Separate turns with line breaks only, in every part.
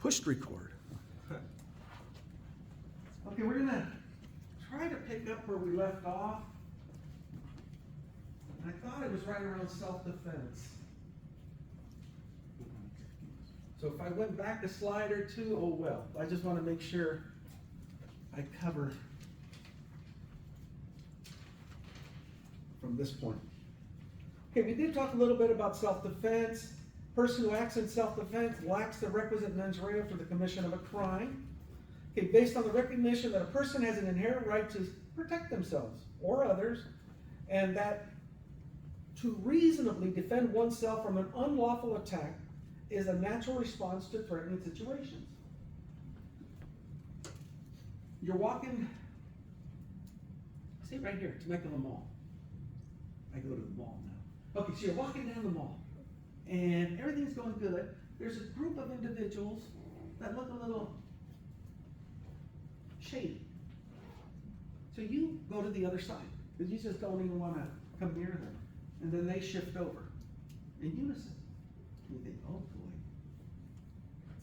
pushed record. Okay, we're gonna try to pick up where we left off. I thought it was right around self-defense. So if I went back a slide or two, oh well. I just want to make sure I cover from this point. Okay, we did talk a little bit about self-defense. Person who acts in self-defense lacks the requisite mens rea for the commission of a crime. Okay, based on the recognition that a person has an inherent right to protect themselves or others, and that to reasonably defend oneself from an unlawful attack is a natural response to threatening situations. You're walking, say right here, Temecula Mall. I go to the mall now. Okay, so you're walking down the mall, and everything's going good. There's a group of individuals that look a little shady. So you go to the other side, because you just don't even want to come near them. And then they shift over in unison. And you think, oh boy,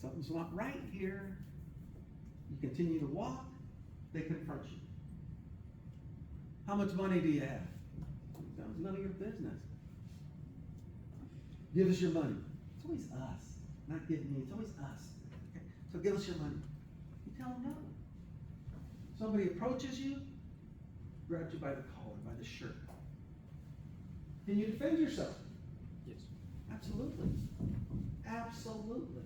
something's not right here. You continue to walk, they confront you. How much money do you have? It's none of your business. Give us your money. It's always us, not giving me, it's always us. Okay? So give us your money. You tell them no. Somebody approaches you, grabs you by the collar, by the shirt. Can you defend yourself?
Yes.
Absolutely. Absolutely.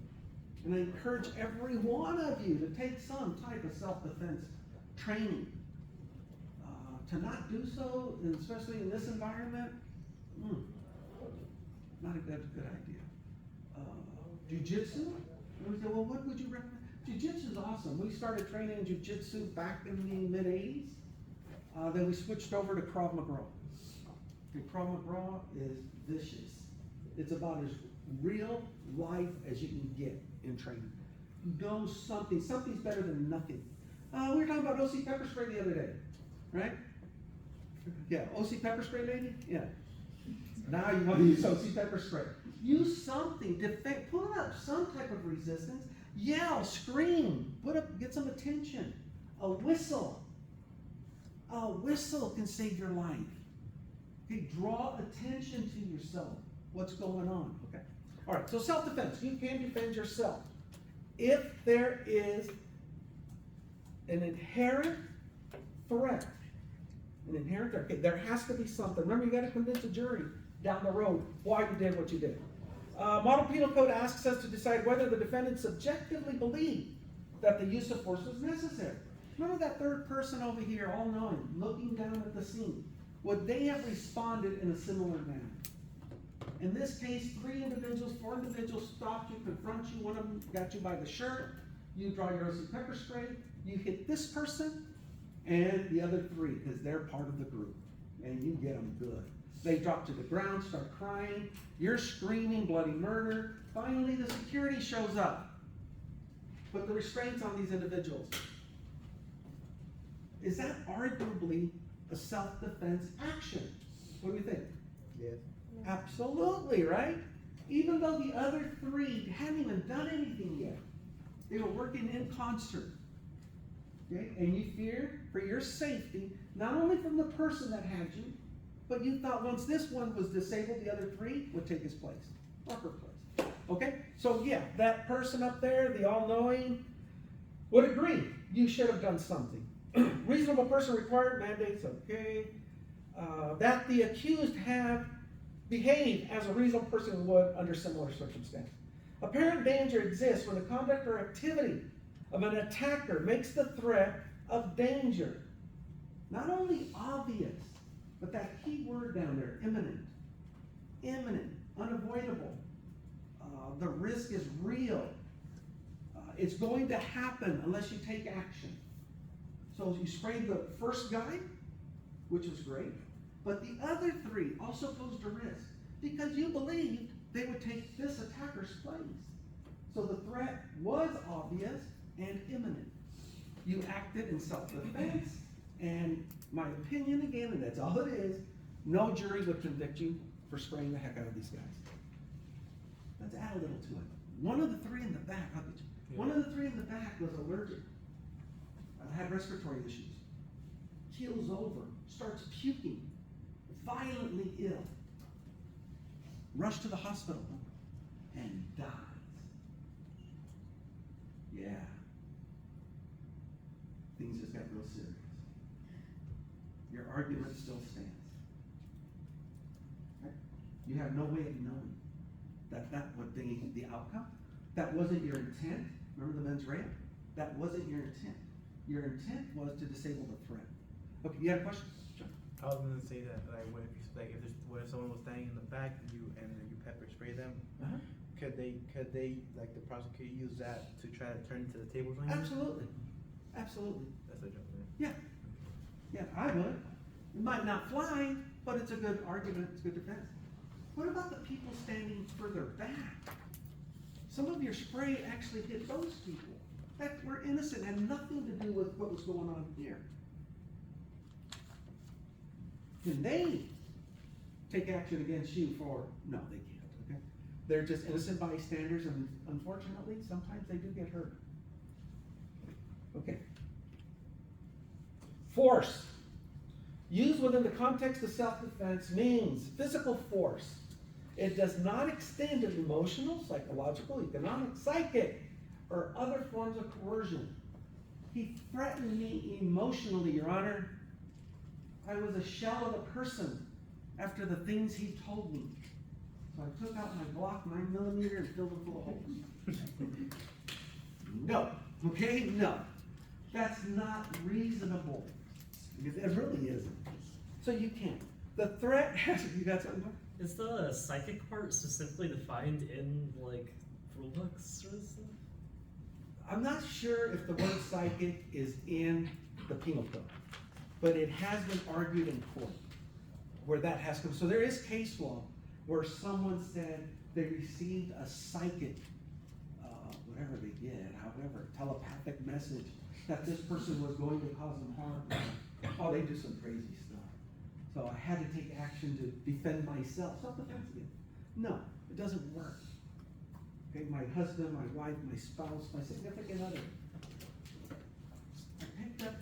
And I encourage every one of you to take some type of self-defense training. To not do so, and especially in this environment, not a good idea. Jiu-jitsu? We say, well, what would you recommend? Jiu-jitsu is awesome. We started training jiu-jitsu back in the mid-80s. Then we switched over to Krav Maga. Krav Maga is vicious. It's about as real life as you can get in training. Know something. Something's better than nothing. We were talking about OC pepper spray the other day, right? Yeah, OC pepper spray, lady? Yeah. Now you want to use OC pepper spray. Use something, defend, put up some type of resistance. Yell, scream, get some attention. A whistle. A whistle can save your life. Okay, draw attention to yourself. What's going on? Okay. All right, so self-defense. You can defend yourself. If there is an inherent threat, okay, there has to be something. Remember, you got to convince a jury down the road why you did what you did. Model Penal Code asks us to decide whether the defendant subjectively believed that the use of force was necessary. Remember that third person over here, all knowing, looking down at the scene. Would they have responded in a similar manner? In this case, 4 individuals stopped you, confront you. One of them got you by the shirt. You draw your OC pepper spray. You hit this person and the other 3, because they're part of the group. And you get them good. They drop to the ground, start crying. You're screaming bloody murder. Finally, the security shows up. Put the restraints on these individuals. Is that arguably a self-defense action? What do you think?
Yes.
Absolutely, right? Even though the other 3 hadn't even done anything yet. They were working in concert. Okay? And you fear for your safety, not only from the person that had you, but you thought once this one was disabled, the other 3 would take his place, or her place. Okay? So yeah, that person up there, the all-knowing, would agree. You should have done something. Reasonable person required mandates, okay. That the accused have behaved as a reasonable person would under similar circumstances. Apparent danger exists when the conduct or activity of an attacker makes the threat of danger not only obvious, but that key word down there, imminent, unavoidable. The risk is real. It's going to happen unless you take action. So you sprayed the first guy, which was great, but the other 3 also posed a risk because you believed they would take this attacker's place. So the threat was obvious and imminent. You acted in self-defense, and my opinion again, and that's all it is, no jury would convict you for spraying the heck out of these guys. Let's add a little to it. One of the 3 in the back, how did you? One of the three in the back was allergic, had respiratory issues, keels over, starts puking, violently ill, rushed to the hospital, and dies. Yeah. Things just got real serious. Your argument still stands. Right? You have no way of knowing that would be the outcome. That wasn't your intent. Remember the mens rea? That wasn't your intent. Your intent was to disable the threat. Okay, you had a question? Sure.
I was gonna say that, like, what if someone was standing in the back and you pepper spray them?
Uh-huh.
Could they, like, the prosecutor use that to try to turn into the tables on you?
Absolutely. Absolutely.
That's a joke, man.
Yeah. Yeah, I would. It might not fly, but it's a good argument, it's a good defense. What about the people standing further back? Some of your spray actually hit those people that were innocent, had nothing to do with what was going on here. Can they take action against you for, no, they can't, okay? They're just innocent bystanders, and unfortunately, sometimes they do get hurt. Okay. Force. Used within the context of self-defense means physical force. It does not extend to emotional, psychological, economic, psychic, or other forms of coercion. He threatened me emotionally, Your Honor. I was a shell of a person after the things he told me. So I took out my Glock 9mm and filled it full of holes. No. Okay? No. That's not reasonable. Because it really isn't. So you can't. The threat has to be, that's something.
Is the psychic part specifically defined in, like, rule books or stuff?
I'm not sure if the word psychic is in the penal code, but it has been argued in court where that has come. So there is case law where someone said they received a psychic, whatever they did, however, telepathic message that this person was going to cause them harm. Oh, they do some crazy stuff. So I had to take action to defend myself. Self-defense again. No, it doesn't work. Okay, my husband, my wife, my spouse, my significant other. I picked up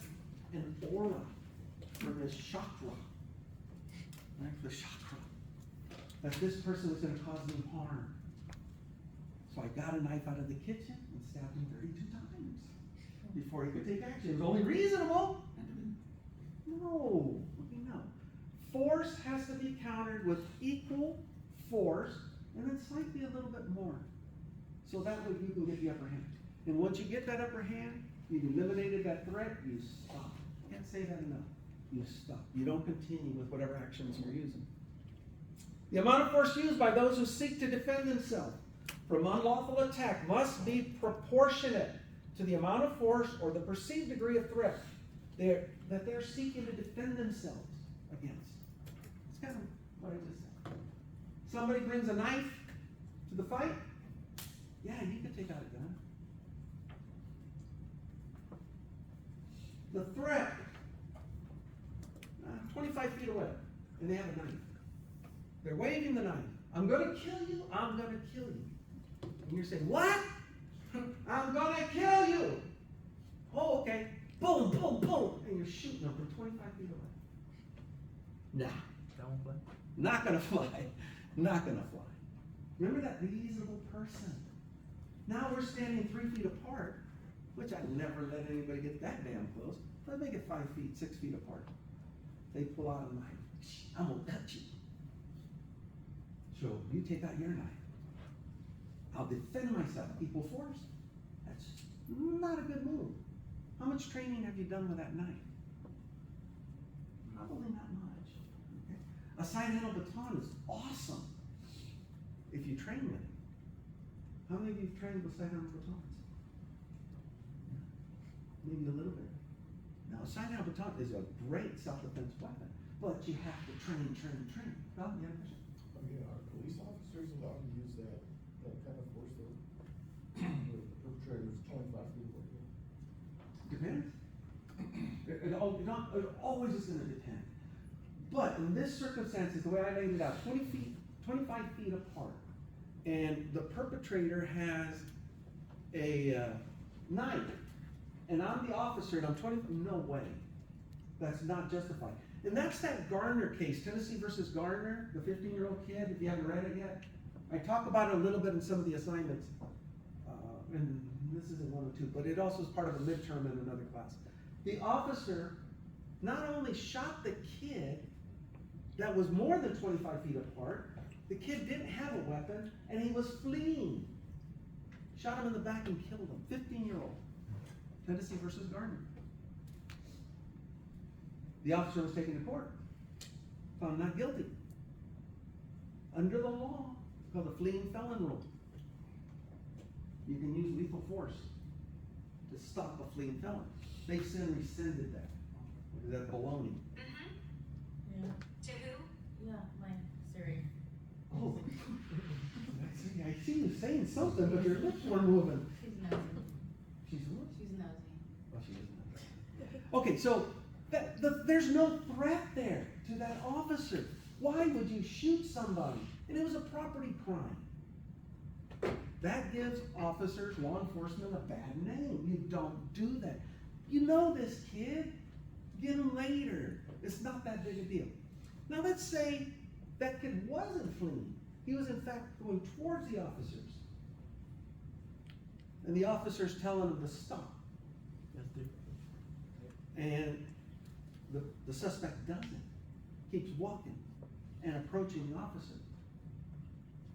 an aura from this chakra. Right, the chakra. That this person was going to cause them harm. So I got a knife out of the kitchen and stabbed him 32 times before he could take action. It was only reasonable. No, no. Force has to be countered with equal force and then slightly a little bit more. So that way you can get the upper hand. And once you get that upper hand, you've eliminated that threat, you stop. Can't say that enough. You stop. You don't continue with whatever actions you're using. The amount of force used by those who seek to defend themselves from unlawful attack must be proportionate to the amount of force or the perceived degree of threat that they're seeking to defend themselves against. It's kind of what I just said. Somebody brings a knife to the fight, yeah, you could take out a gun. The threat, 25 feet away, and they have a knife. They're waving the knife. I'm going to kill you, I'm going to kill you. And you're saying, what? I'm going to kill you. Oh, okay. Boom, boom, boom. And you're shooting them from 25 feet away. Nah.
That won't fly?
Not going to fly. Not going to fly. Remember that reasonable person. Now we're standing 3 feet apart, which I never let anybody get that damn close. Let's make it 5 feet, 6 feet apart. They pull out a knife. I'm going to cut you. So you take out your knife. I'll defend myself. Equal force. That's not a good move. How much training have you done with that knife? Probably not much. Okay. A side-handle baton is awesome if you train with it. How many of you have trained with side-handle batons? Maybe a little bit. Now, a side-handle baton is a great self-defense weapon, but you have to train. Well, you have a question?
I mean, are police officers allowed to use that kind of force though? The perpetrator is 25 feet away.
Depends. It always is going to depend. But in this circumstance, the way I laid it out, 25 feet apart, and the perpetrator has a knife, and I'm the officer, and I'm 20, no way. That's not justified. And that's that Garner case, Tennessee versus Garner, the 15-year-old kid, if you haven't read it yet. I talk about it a little bit in some of the assignments, and this isn't one or two, but it also is part of a midterm in another class. The officer not only shot the kid that was more than 25 feet apart, the kid didn't have a weapon, and he was fleeing. Shot him in the back and killed him, 15-year-old. Tennessee versus Garner. The officer was taken to court, found not guilty. Under the law, it's called the fleeing felon rule. You can use lethal force to stop a fleeing felon. They've since rescinded that. Is that baloney?
Yeah.
To who?
Yeah, my Siri.
Oh, I see you saying something, but your lips weren't moving.
She's nosy.
She's what?
She's nosy.
Oh, she isn't. Okay, so there's no threat there to that officer. Why would you shoot somebody? And it was a property crime. That gives officers, law enforcement, a bad name. You don't do that. You know this kid. Get him later. It's not that big a deal. Now let's say that kid wasn't fleeing. He was in fact going towards the officers. And the officers telling him to stop.
That's different.
And the suspect doesn't. Keeps walking and approaching the officer.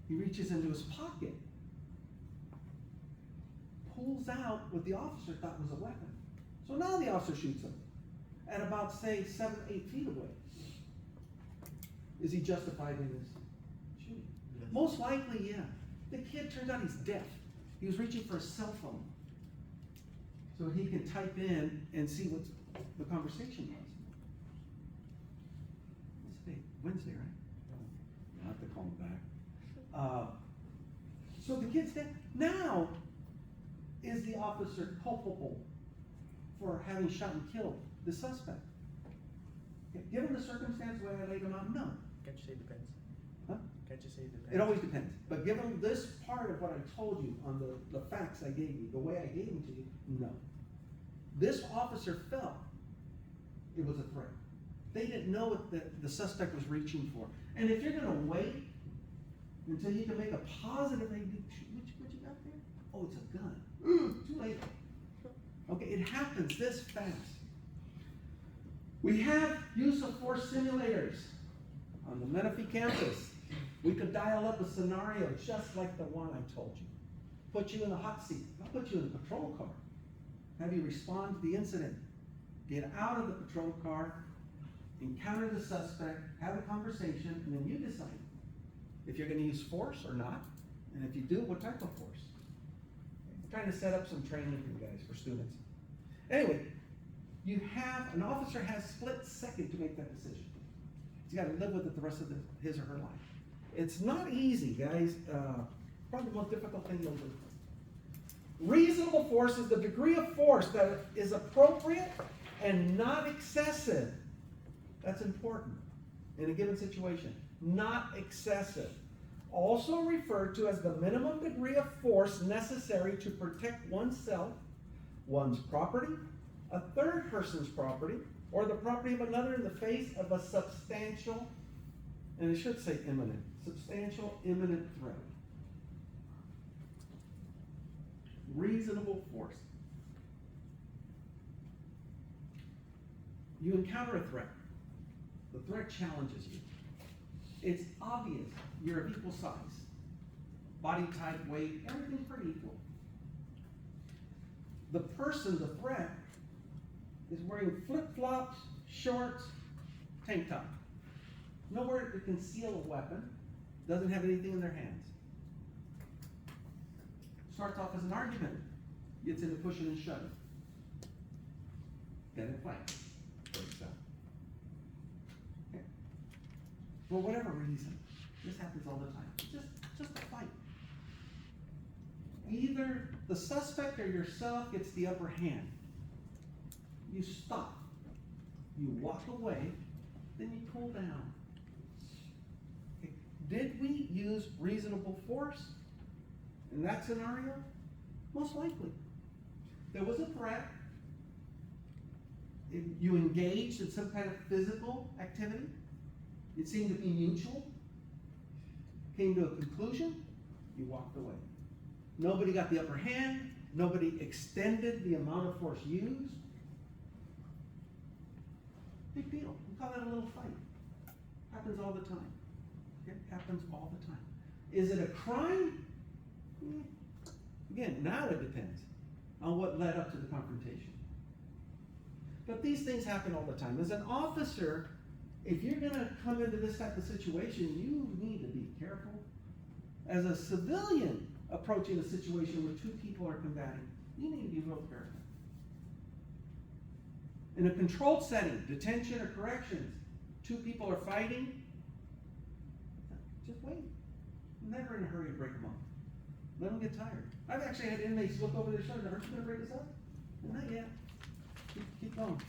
He reaches into his pocket, pulls out what the officer thought was a weapon. So now the officer shoots him at about, say, 7, 8 feet away. Is he justified in his shooting?
Yes.
Most likely, yeah. The kid turns out he's deaf. He was reaching for a cell phone so he can type in and see what the conversation was. What's the date? Wednesday, right? I'll have to call him back. So the kid's dead. Now, is the officer culpable for having shot and killed the suspect? Okay, given the circumstance where I laid him out, no.
Can't you say it depends?
Huh?
Can't you say it depends?
It always depends. But given this part of what I told you on the facts I gave you, the way I gave them to you, no. This officer felt it was a threat. They didn't know what the suspect was reaching for. And if you're gonna wait until you can make a positive, what you got there? Oh, it's a gun. Too late. Okay, it happens this fast. We have use of force simulators on the Menifee campus. We could dial up a scenario just like the one I told you. Put you in the hot seat. I'll put you in a patrol car. Have you respond to the incident. Get out of the patrol car, encounter the suspect, have a conversation, and then you decide if you're going to use force or not. And if you do, what type of force? I'm trying to set up some training for you guys, for students. Anyway, an officer has split second to make that decision. He's got to live with it the rest of his or her life. It's not easy, guys. Probably the most difficult thing you'll do. Reasonable force is the degree of force that is appropriate and not excessive. That's important in a given situation. Not excessive. Also referred to as the minimum degree of force necessary to protect oneself, one's property, a third person's property, or the property of another in the face of a substantial, and it should say imminent, substantial imminent threat. Reasonable force. You encounter a threat. The threat challenges you. It's obvious you're of equal size. Body type, weight, everything's pretty equal. The person, the threat, is wearing flip-flops, shorts, tank top. Nowhere to conceal a weapon. Doesn't have anything in their hands. Starts off as an argument. Gets into pushing and shoving. Then it fights. Breaks up. Okay. For whatever reason, this happens all the time. It's just a fight. Either the suspect or yourself gets the upper hand. You stop. You walk away, then you cool down. Okay. Did we use reasonable force in that scenario? Most likely. There was a threat. You engaged in some kind of physical activity. It seemed to be mutual. Came to a conclusion, you walked away. Nobody got the upper hand. Nobody extended the amount of force used. Big deal. We call that a little fight. Happens all the time. Okay? Happens all the time. Is it a crime? Again, now it depends on what led up to the confrontation. But these things happen all the time. As an officer, if you're gonna come into this type of situation, you need to be careful. As a civilian approaching a situation where two people are combating, you need to be real careful. In a controlled setting, detention or corrections, two people are fighting, just wait. Never in a hurry to break them up. Let them get tired. I've actually had inmates look over their shoulder, aren't you gonna break us up? Not yet. Keep going.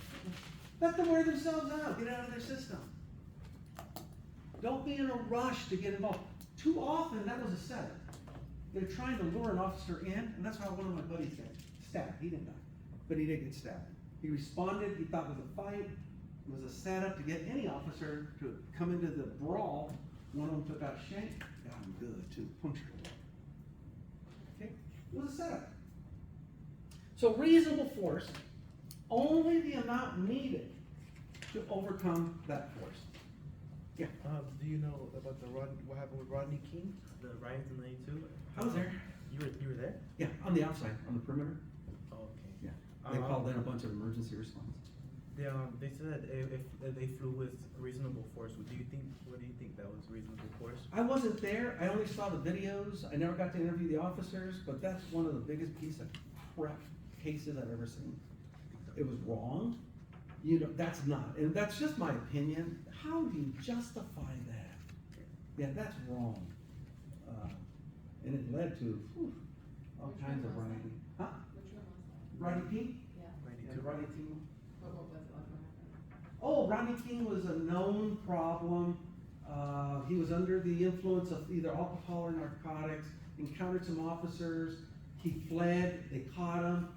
Let them wear themselves out, get out of their system. Don't be in a rush to get involved. Too often, that was a setup. They're trying to lure an officer in, and that's how one of my buddies got stabbed. He didn't die, but he did get stabbed. He responded, he thought it was a fight. It was a setup to get any officer to come into the brawl. One of them took out a shank, got him good too, punctured him. Okay? It was a setup. So reasonable force, only the amount needed to overcome that force. Yeah.
Do you know about what happened with Rodney King, the riots in '92?
I was there.
You were there?
Yeah, on the outside, on the perimeter.
Oh, okay.
Yeah. They called in a bunch of emergency response.
They said if they flew with reasonable force, what do you think that was reasonable force?
I wasn't there. I only saw the videos. I never got to interview the officers, but that's one of the biggest piece of crap cases I've ever seen. It was wrong. You know, that's not, and that's just my opinion. How do you justify that? Yeah, that's wrong. And it led to all
Which
kinds
one
of
was
rioting. Huh?
Which one was that?
Rodney King?
Yeah.
Yeah, Rodney King.
What was it like? What happened?
Oh, Rodney King was a known problem. He was under the influence of either alcohol or narcotics, encountered some officers, he fled, they caught him.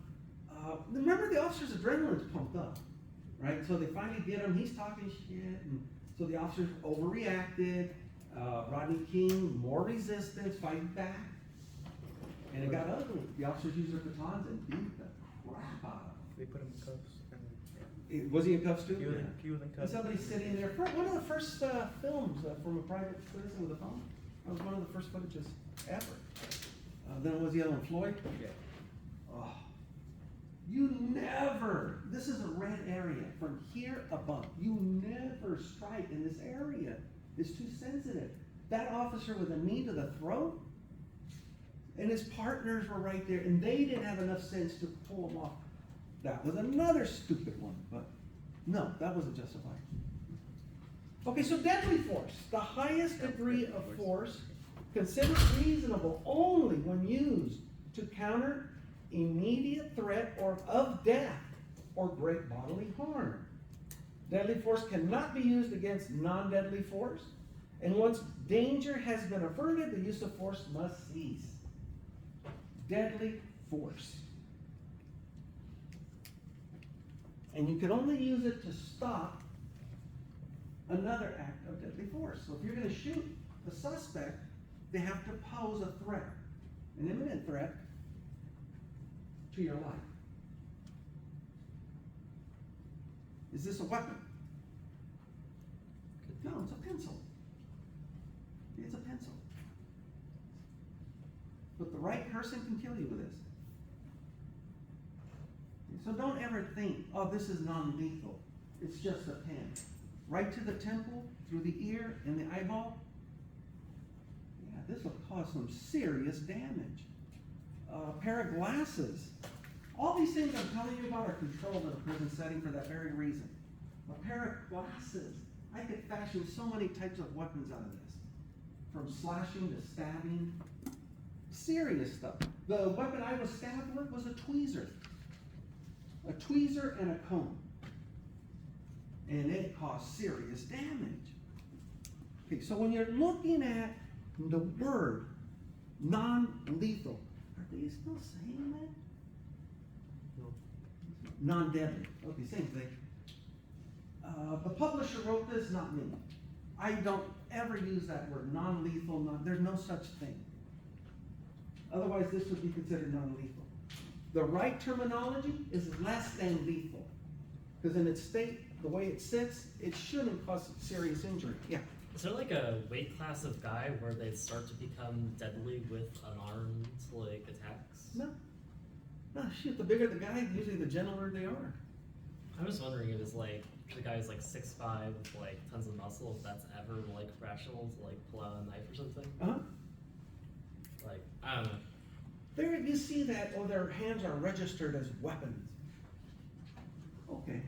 Remember, the officer's adrenaline's pumped up, right? So they finally get him, he's talking shit, and so the officers overreacted. Rodney King, more resistance, fighting back. And it got ugly. The officers used their batons and beat the crap out of him.
They put him in cuffs and
Was he in cuffs too?
he was in
And
cuffs.
somebody sitting there, one of the first films from a private citizen with a phone. That was one of the first footages ever. Then was the other one, Floyd?
Yeah.
Oh, you never, this is a red area from here above. You never strike in this area. It's too sensitive. That officer with a knee to the throat, and his partners were right there, and they didn't have enough sense to pull him off. That was another stupid one, but no, that wasn't justified. Okay, so deadly force, the highest degree of force considered reasonable only when used to counter immediate threat or of death or great bodily harm. Deadly force cannot be used against non-deadly force, and once danger has been averted, the use of force must cease. Deadly force. And you can only use it to stop another act of deadly force. So if you're going to shoot a suspect, they have to pose a threat, an imminent threat to your life. Is this a weapon? No, it's a pencil. It's a pencil. But the right person can kill you with this. So don't ever think, oh, this is non-lethal. It's just a pen. Right to the temple, through the ear, and the eyeball. Yeah, this will cause some serious damage. A pair of glasses. All these things I'm telling you about are controlled in a prison setting for that very reason. A pair of glasses. I could fashion so many types of weapons out of this. From slashing to stabbing. Serious stuff. The weapon I was stabbed with was a tweezer. A tweezer and a comb. And it caused serious damage. Okay, so when you're looking at the word non-lethal, Are they still saying that?
No.
Non-deadly, okay, same thing. The publisher wrote this, not me. I don't ever use that word, non-lethal, there's no such thing. Otherwise, this would be considered non-lethal. The right terminology is less than lethal. Because in its state, the way it sits, it shouldn't cause serious injury. Yeah.
Is there like a weight class of guy where they start to become deadly with unarmed like attacks?
No. No, shoot, the bigger the guy, usually the gentler they are.
I'm just wondering if it's like the guy's like 6'5" with like tons of muscle, if that's ever like rational to like pull out a knife or something.
Uh-huh.
Like, I don't know.
There, you see that, or their hands are registered as weapons. Okay.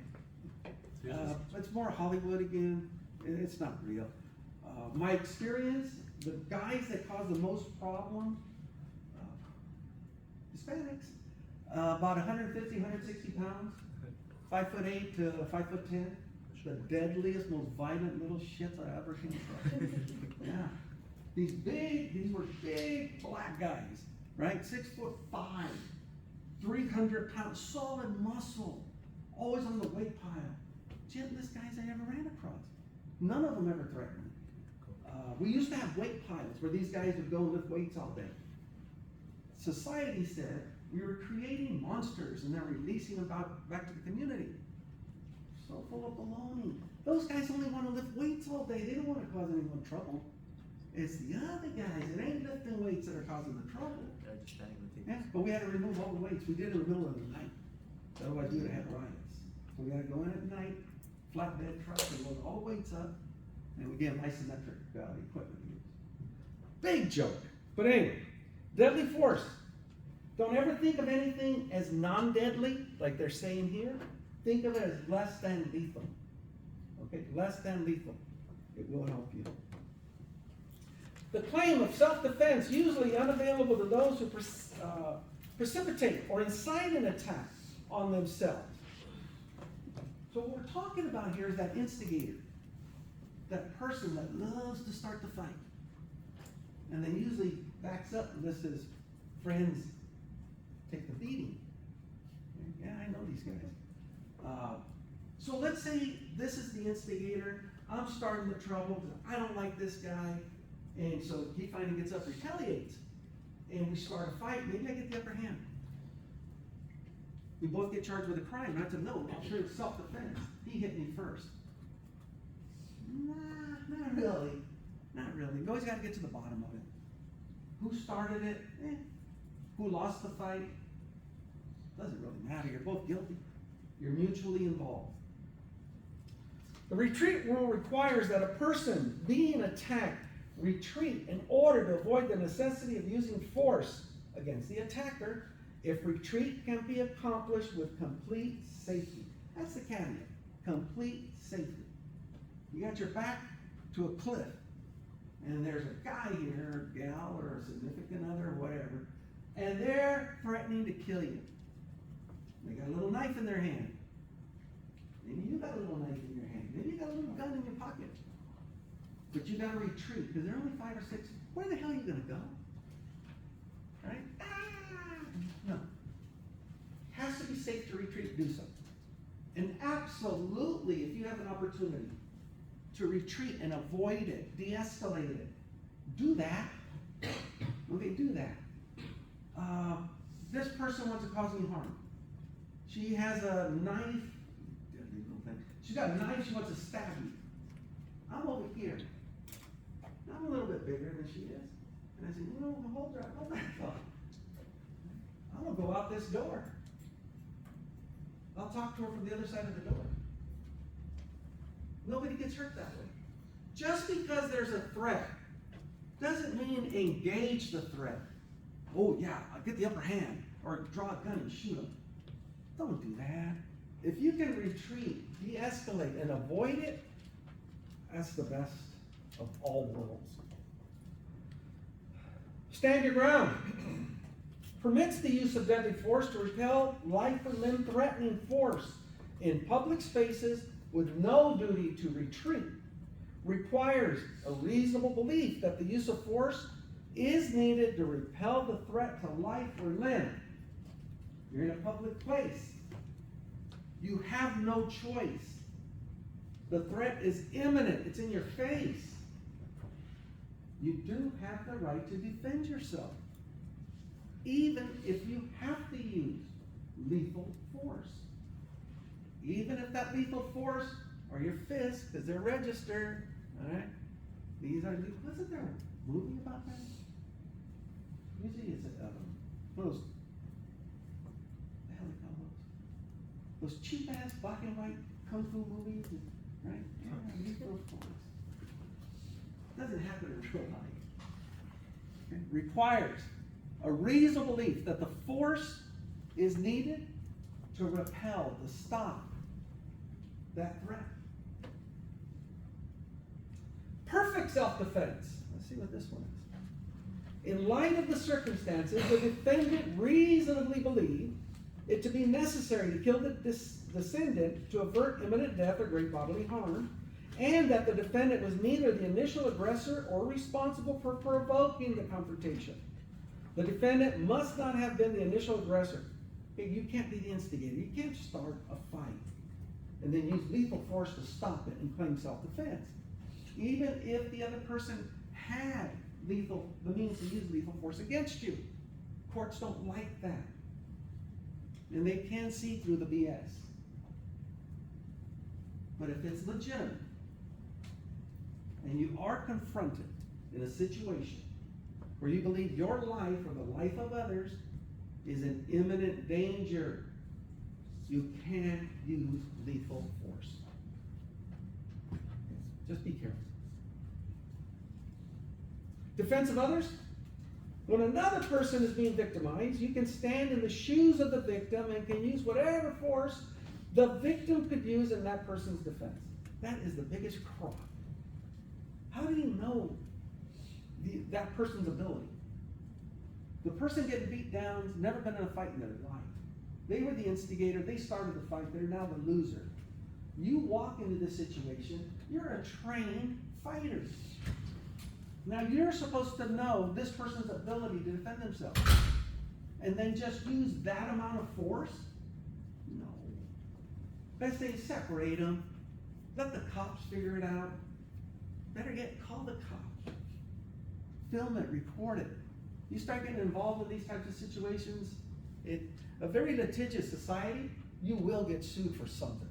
It's more Hollywood again. It's not real. My experience, the guys that cause the most problems, Hispanics, about 150, 160 pounds, 5'8" to 5'10". The deadliest, most violent little shits I ever came across. Yeah. These were big black guys, right? 6'5", 300 pounds, solid muscle, always on the weight pile. Gentlest guys I ever ran across. None of them ever threatened me. We used to have weight piles where these guys would go and lift weights all day. Society said we were creating monsters and then releasing them back to the community. So full of baloney. Those guys only want to lift weights all day. They don't want to cause anyone trouble. It's the other guys that ain't lifting weights that are causing the trouble.
They're just standing on the
Yeah,
tables.
but we had to remove all the weights. We did it in the middle of the night. Otherwise, we would have had riots. So we had to go in at night, flatbed truck, and load all the weights up, and we get isometric equipment to use. Big joke. But anyway, deadly force. Don't ever think of anything as non-deadly, like they're saying here. Think of it as less than lethal. Okay, less than lethal. It will help you. The claim of self-defense, usually unavailable to those who precipitate or incite an attack on themselves. So what we're talking about here is that instigator, that person that loves to start the fight, and then usually backs up and lets his friends take the beating. Yeah, I know these guys. So let's say this is the instigator. I'm starting the trouble because I don't like this guy. And so he finally gets up, retaliates, and we start a fight. Maybe I get the upper hand. We both get charged with a crime. And I said, no, I'm sure it's self-defense. He hit me first. Nah, not really. Not really. You always got to get to the bottom of it. Who started it? Who lost the fight? Doesn't really matter. You're both guilty. You're mutually involved. The retreat rule requires that a person being attacked retreat in order to avoid the necessity of using force against the attacker if retreat can be accomplished with complete safety. That's the caveat. Complete safety. You got your back to a cliff, and there's a guy here, or gal, or a significant other, or whatever, and they're threatening to kill you. They got a little knife in their hand. Maybe you got a little knife in your hand. Maybe you got a little gun in your pocket. But you gotta retreat, because there are only 5 or 6. Where the hell are you gonna go? Right? No. Has to be safe to retreat, do so. And absolutely, if you have an opportunity to retreat and avoid it, de-escalate it, do that. Okay, do that. This person wants to cause me harm. She has a knife. She's got a knife, she wants to stab me. I'm over here. I'm a little bit bigger than she is. And I said, hold that thought. I'm gonna go out this door. I'll talk to her from the other side of the door. Nobody gets hurt that way. Just because there's a threat doesn't mean engage the threat. Oh yeah, I'll get the upper hand, or draw a gun and shoot them. Don't do that. If you can retreat, de-escalate, and avoid it, that's the best of all worlds. Stand your ground. Permits the use of deadly force to repel life or limb threatening force in public spaces with no duty to retreat. Requires a reasonable belief that the use of force is needed to repel the threat to life or limb. You're in a public place. You have no choice. The threat is imminent. It's in your face. You do have the right to defend yourself, even if you have to use lethal force. Even if that lethal force are your fists, because they're registered, all right? These are, wasn't there a movie about that? Usually it's one of those, what the hell they call those cheap ass black and white kung fu movies, right? Yeah, lethal force. Doesn't happen in real life. Okay? Requires a reasonable belief that the force is needed to repel, to stop that threat. Perfect self-defense. Let's see what this one is. In light of the circumstances, the defendant reasonably believed it to be necessary to kill the descendant to avert imminent death or great bodily harm, and that the defendant was neither the initial aggressor or responsible for provoking the confrontation. The defendant must not have been the initial aggressor. You can't be the instigator. You can't start a fight and then use lethal force to stop it and claim self-defense. Even if the other person had the means to use lethal force against you. Courts don't like that. And they can see through the BS. But if it's legitimate, and you are confronted in a situation where you believe your life or the life of others is in imminent danger, you can use lethal force. Just be careful. Defense of others. When another person is being victimized, you can stand in the shoes of the victim and can use whatever force the victim could use in that person's defense. That is the biggest crock. How do you know that person's ability? The person getting beat down has never been in a fight in their life. They were the instigator, they started the fight, they're now the loser. You walk into this situation, you're a trained fighter. Now you're supposed to know this person's ability to defend themselves. And then just use that amount of force? No. Best thing is separate them. Let the cops figure it out. Better yet, call the cops. Film it, record it. You start getting involved in these types of situations, a very litigious society, you will get sued for something.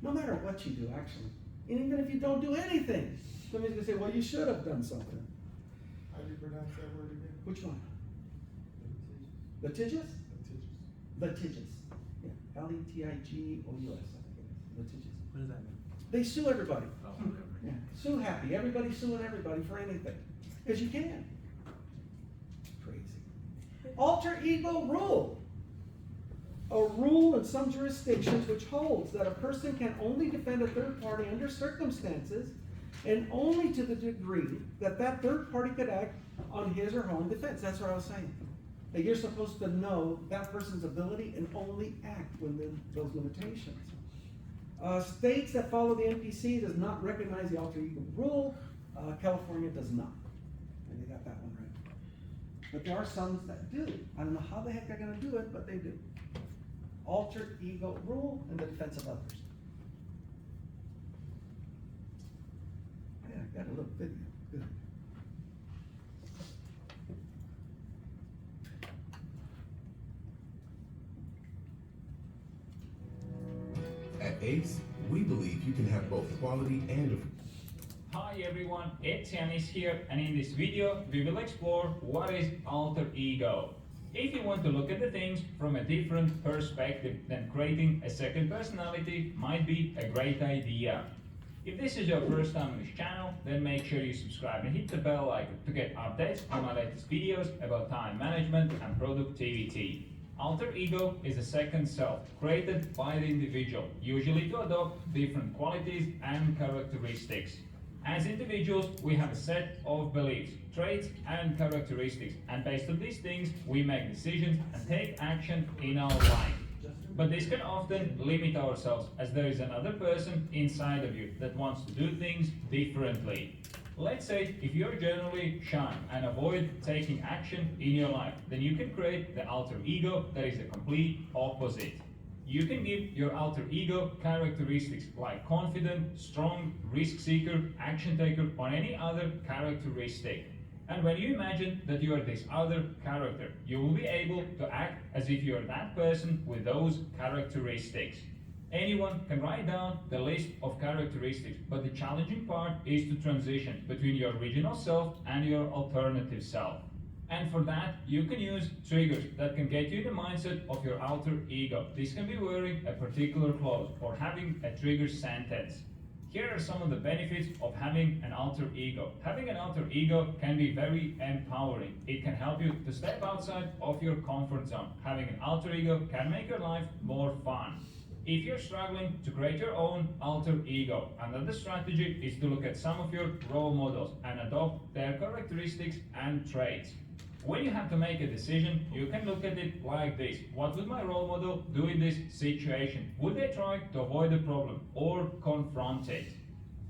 No matter what you do, actually. And even if you don't do anything, somebody's gonna say, well, you should have done something.
How do you pronounce that word again?
Which one? Litigious? Litigious. Yeah. Litigious, I think it is. Litigious.
What does that mean?
They sue everybody.
Oh, whatever.
Yeah. Sue happy. Everybody's suing everybody for anything. Because you can. Crazy. Alter ego rule. A rule in some jurisdictions which holds that a person can only defend a third party under circumstances and only to the degree that that third party could act on his or her own defense. That's what I was saying. That you're supposed to know that person's ability and only act within those limitations. States that follow the NPC does not recognize the alter ego rule. California does not. And they got that one right. But there are some that do. I don't know how the heck they're going to do it, but they do. Alter ego rule in the defense of others. Yeah, I got a little video. Good.
At ACE, we believe you can have both quality and
Hi everyone, it's Yanis here, and in this video we will explore what is alter ego. If you want to look at the things from a different perspective, then creating a second personality might be a great idea. If this is your first time on this channel, then make sure you subscribe and hit the bell icon to get updates on my latest videos about time management and productivity. Alter ego is a second self created by the individual, usually to adopt different qualities and characteristics. As individuals, we have a set of beliefs, traits, and characteristics, and based on these things, we make decisions and take action in our life. But this can often limit ourselves, as there is another person inside of you that wants to do things differently. Let's say if you're generally shy and avoid taking action in your life, then you can create the alter ego that is the complete opposite. You can give your alter ego characteristics like confident, strong, risk seeker, action taker, or any other characteristic. And when you imagine that you are this other character, you will be able to act as if you are that person with those characteristics. Anyone can write down the list of characteristics, but the challenging part is to transition between your original self and your alternative self. And for that, you can use triggers that can get you in the mindset of your alter ego. This can be wearing a particular clothes or having a trigger sentence. Here are some of the benefits of having an alter ego. Having an alter ego can be very empowering. It can help you to step outside of your comfort zone. Having an alter ego can make your life more fun. If you're struggling to create your own alter ego, another strategy is to look at some of your role models and adopt their characteristics and traits. When you have to make a decision, you can look at it like this. What would my role model do in this situation? Would they try to avoid the problem or confront it?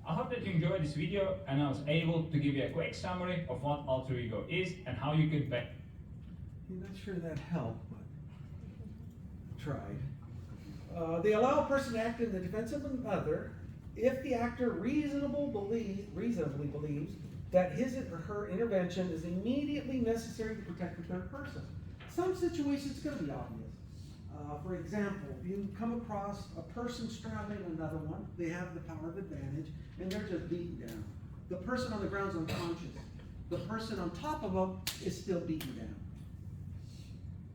I hope that you enjoyed this video and I was able to give you a quick summary of what alter ego is and how you can
I'm not sure that helped, but I tried. They allow a person to act in the defense of another if the actor reasonably believes that his or her intervention is immediately necessary to protect the third person. Some situations it's going to be obvious. For example, you come across a person straddling another one, they have the power of advantage, and they're just beaten down. The person on the ground is unconscious. The person on top of them is still beaten down.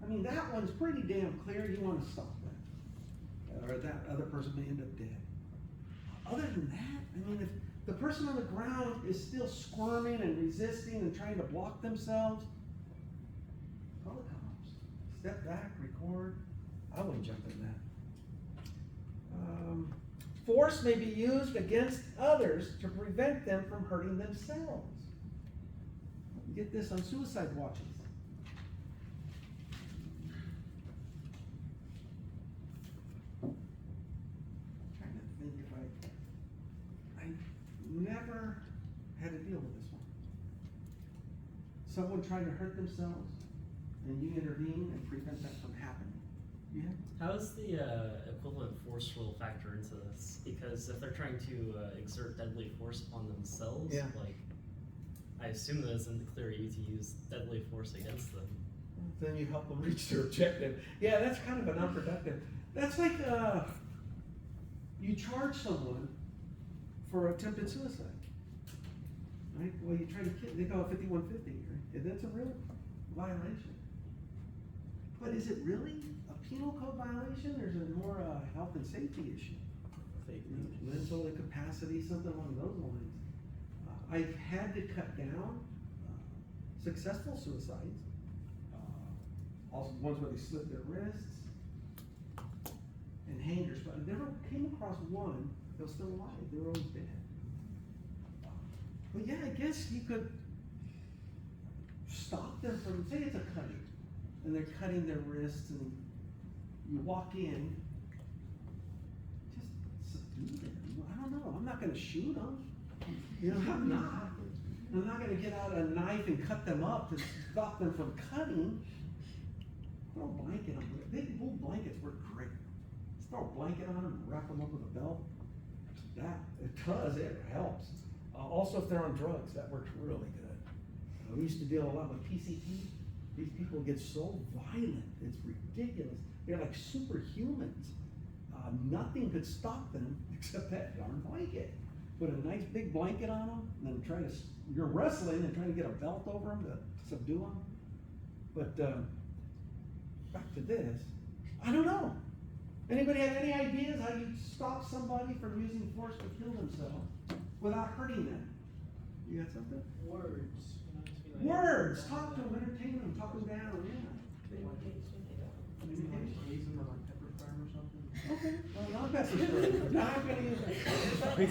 I mean, that one's pretty damn clear. You want to stop that. Or that other person may end up dead. Other than that, I mean, if the person on the ground is still squirming and resisting and trying to block themselves, call the cops. Step back, record. I wouldn't jump in that. Force may be used against others to prevent them from hurting themselves. Get this on suicide watches. Trying to think if I never had to deal with this one. Someone trying to hurt themselves, and you intervene and prevent that from happening. Yeah.
How does the equivalent force rule factor into this? Because if they're trying to exert deadly force upon themselves,
Yeah.
like, I assume that it's in the clear you to use deadly force against them.
Then you help them reach their objective. Yeah, that's kind of an unproductive. That's like you charge someone for attempted suicide, right? Well, you try to kill. They go 5150, right? And that's a real violation. But is it really a penal code violation? There's a more health and safety issue. Mental incapacity, something along those lines. I've had to cut down successful suicides. Also ones where they slit their wrists and hangers, but I never came across one that was still alive. They were always dead. But yeah, I guess you could stop them from, say it's a cutting, and they're cutting their wrists, and you walk in, just subdue them. I don't know. I'm not going to shoot them. You know, I'm not. I'm not going to get out a knife and cut them up to stop them from cutting. Throw a blanket on them. Big wool blankets work great. Just throw a blanket on them and wrap them up with a belt. That, it does, it helps. Also, if they're on drugs, that works really good. We used to deal a lot with PCP. These people get so violent, it's ridiculous. They're like superhumans. Nothing could stop them except that darn blanket. Put a nice big blanket on them, and then you're wrestling and trying to get a belt over them to subdue them. But back to this, I don't know. Anybody have any ideas how you stop somebody from using force to kill themselves without hurting them? You got something?
Words. You know, just be like,
Words. Talk to them, entertain them, talk them down. Yeah.
Use them or like pepper spray or something.
Okay. Well, not pepper spray. But now I'm gonna use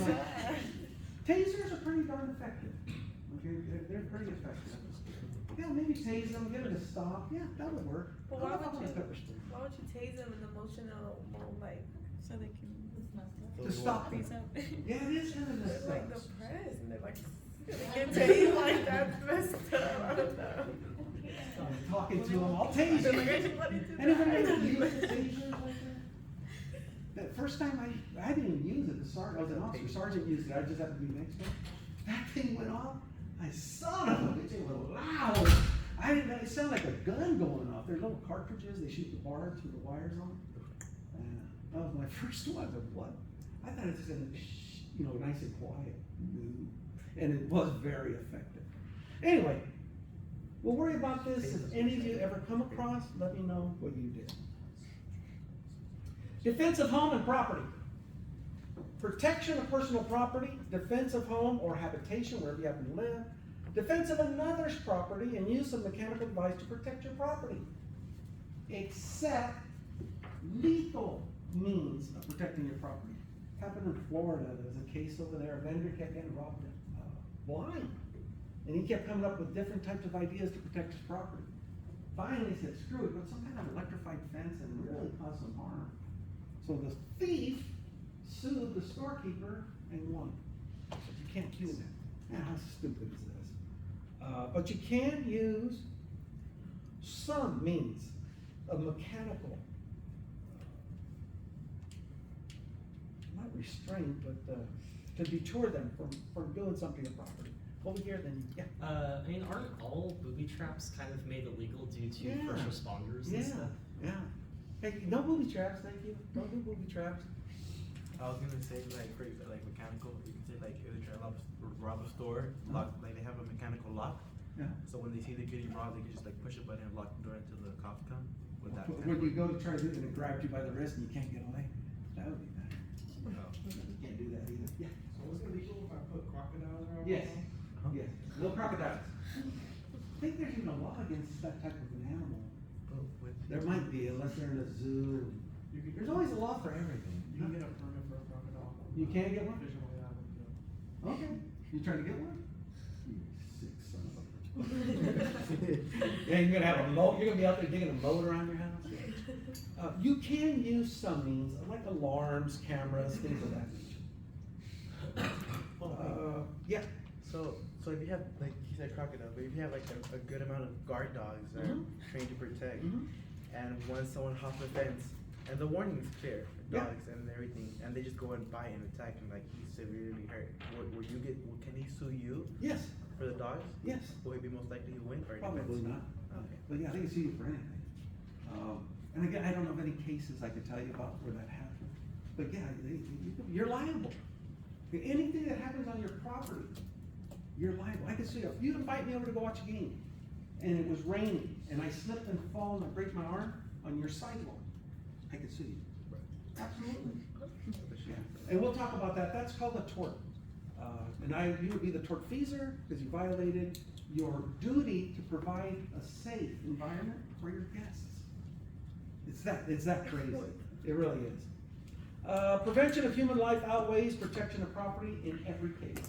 it. Tasers are pretty darn effective. Okay, they're pretty effective. Yeah, maybe tase them, get them to stop. Yeah, that would work.
But
How
why
about
would you,
pepper spray?
why would you tase them in emotional mode, like, so they can
To stop them.
freeze up?
Yeah, it is kind of
They're like
necessary.
depressed and they're like, I can tell you like that's messed up, I don't know.
I'm talking to him, I'll tase
They're like, I
you.
just wanted to
Anyone
die.
ever use a taser like that? That first time I didn't even use it, the sergeant, I was an officer, sergeant used it, I just happened to be next to him. That thing went off, I son of a bitch, it was loud. I didn't know, it sounded like a gun going off. They're little cartridges, they shoot the barbs with the wires on it. And that was my first one, I said, what? I thought it was just gonna, nice and quiet. No. And it was very effective. Anyway, we'll worry about this. If any of you ever come across, let me know what you did. Defense of home and property. Protection of personal property, defense of home or habitation, wherever you happen to live. Defense of another's property and use of mechanical device to protect your property. Except lethal means of protecting your property. Happened in Florida, there was a case over there, a vendor kept getting robbed blind. And he kept coming up with different types of ideas to protect his property. Finally he said, screw it, put some kind of electrified fence and really cause some harm. So the thief sued the storekeeper and won. You can't do that. Now, how stupid is this? But you can use some means of mechanical, not restraint, but to deter them from doing something to property. Over here, then, yeah.
I mean, aren't all booby traps kind of made illegal due to
Yeah.
first responders
Yeah,
and stuff?
yeah. Hey, no booby traps, thank you. Don't do booby traps.
I was gonna say like for like mechanical, you can say like if they try to rob a store, lock like they have a mechanical lock.
Yeah.
So when they see they're getting robbed, they can just like push a button and lock the door until the cops come. With that.
When you go to try to do it and it grabs you by the wrist and you can't get away, that would be bad.
No.
You can't do that either. Yeah.
So is it legal if I put crocodiles around?
Yes.
Huh?
Yes. No crocodiles. I think there's even a law against that type of an animal.
Oh, with-
There might be, unless they're in a zoo.
You can-
There's always a law for everything.
You can get a permit for a crocodile.
You can get one?
Visually, yeah.
Okay. You trying to get one? You sick son of a. Yeah, you're gonna have a moat, you're gonna be out there digging a moat around your house? You can use some means, like alarms, cameras, things of that nature. Yeah.
So if you have like he said crocodile, but if you have like a good amount of guard dogs that are trained to protect, and once someone hops the fence, and the warning is clear,
Yeah.
dogs and everything, and they just go and bite and attack and like he's severely hurt, can he sue you
Yes,
for the dogs?
yes.
Will he be most likely to win or it
Probably
depends?
not.
Okay.
But yeah, I think it's used for anything. And again, I don't know of any cases I could tell you about where that happened. But yeah, you're liable. Anything that happens on your property, you're liable. I could sue you. If you invite me over to go watch a game, and it was raining, and I slipped and fall and I break my arm on your sidewalk, I could sue you. Absolutely. Yeah. And we'll talk about that. That's called a tort. You would be the tortfeasor because you violated your duty to provide a safe environment for your guests. It's that crazy. It really is. Prevention of human life outweighs protection of property in every case.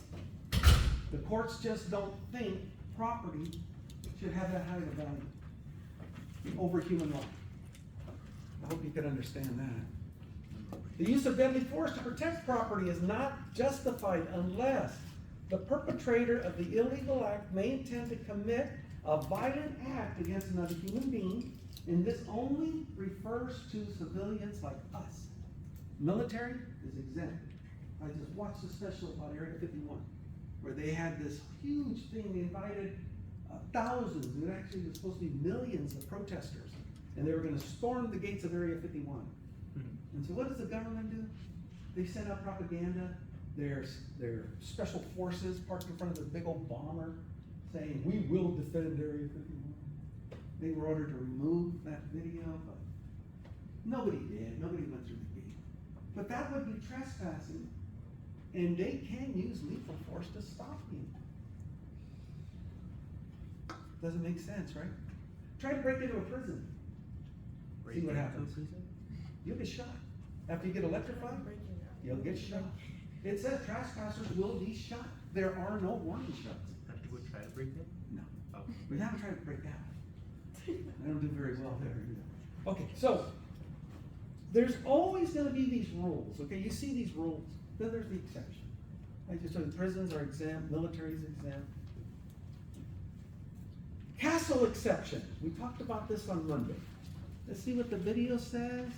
The courts just don't think property should have that high of a value over human life. I hope you can understand that. The use of deadly force to protect property is not justified unless the perpetrator of the illegal act may intend to commit a violent act against another human being, and this only refers to civilians like us. Military is exempt. I just watched a special about Area 51, where they had this huge thing. They invited thousands, it actually was supposed to be millions of protesters, and they were gonna storm the gates of Area 51. And so what does the government do? They send out propaganda. Their special forces parked in front of this big old bomber saying, we will defend Area 51. They were ordered to remove that video, but nobody did. Nobody went through the gate. But that would be trespassing, and they can use lethal force to stop you. Doesn't make sense, right? Try to break into a prison. See what happens. You'll get shot. After you get electrified, you'll get shot. It says trespassers will be shot. There are no warning shots.
Have people try to break it?
No.
Oh.
We haven't tried to break out. I don't do very well there either. Okay, so there's always going to be these rules. Okay, you see these rules. Then there's the exception. I just said prisons are exempt, military's exempt. Castle exception, we talked about this on Monday. Let's see what the video says.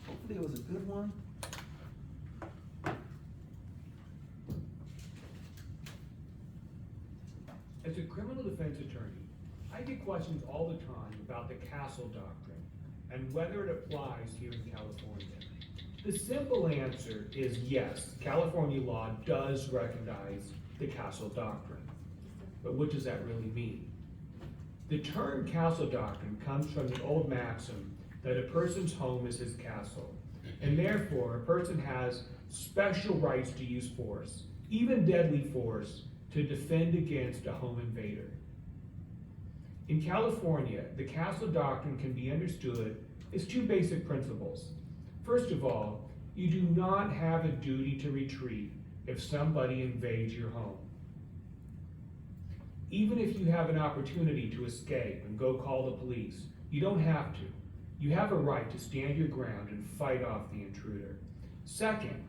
Hopefully it was a good one.
As a criminal defense attorney, I get questions all the time about the castle doctrine and whether it applies here in California. The simple answer is yes, California law does recognize the castle doctrine. But what does that really mean? The term castle doctrine comes from the old maxim that a person's home is his castle, and therefore a person has special rights to use force, even deadly force, to defend against a home invader. In California, the castle doctrine can be understood as two basic principles. First of all, you do not have a duty to retreat if somebody invades your home. Even if you have an opportunity to escape and go call the police, you don't have to. You have a right to stand your ground and fight off the intruder. Second,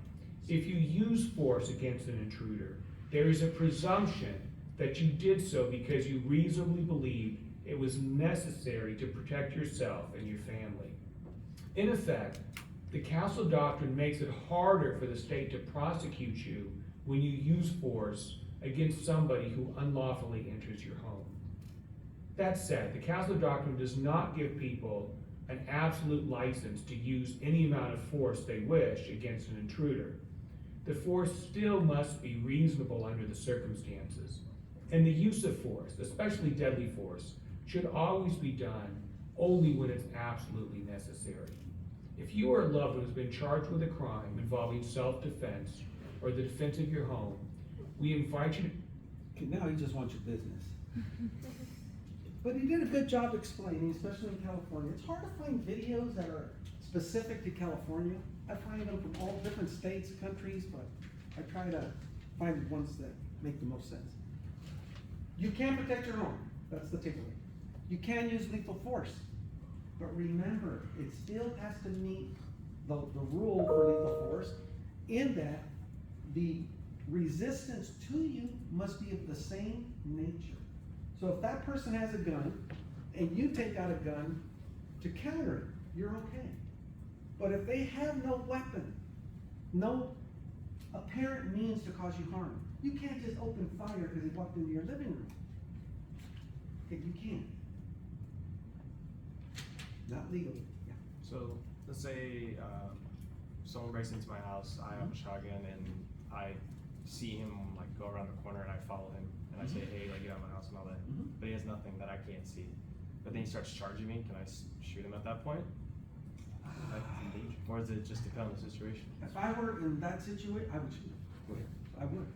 if you use force against an intruder, there is a presumption that you did so because you reasonably believed it was necessary to protect yourself and your family. In effect, the castle doctrine makes it harder for the state to prosecute you when you use force against somebody who unlawfully enters your home. That said, the castle doctrine does not give people an absolute license to use any amount of force they wish against an intruder. The force still must be reasonable under the circumstances. And the use of force, especially deadly force, should always be done only when it's absolutely necessary. If you or a loved one has been charged with a crime involving self-defense or the defense of your home, we invite you to...
Okay, now he just wants your business. But he did a good job explaining, especially in California. It's hard to find videos that are specific to California. I find them from all different states, countries, but I try to find the ones that make the most sense. You can protect your home. That's the takeaway. You can use lethal force. But remember, it still has to meet the rule for lethal force in that the resistance to you must be of the same nature. So if that person has a gun and you take out a gun to counter it, you're okay. But if they have no weapon, no apparent means to cause you harm, you can't just open fire because he walked into your living room. Okay, you can't. Not legally. Yeah.
So let's say someone breaks into my house, I have a shotgun, and I see him like go around the corner, and I follow him, and I say, hey, like, get out of my house and all that. But he has nothing that I can't see. But then he starts charging me. Can I shoot him at that point? Like, or does it just depend on the situation?
If I were in that situation, I would shoot him. Go ahead. I would.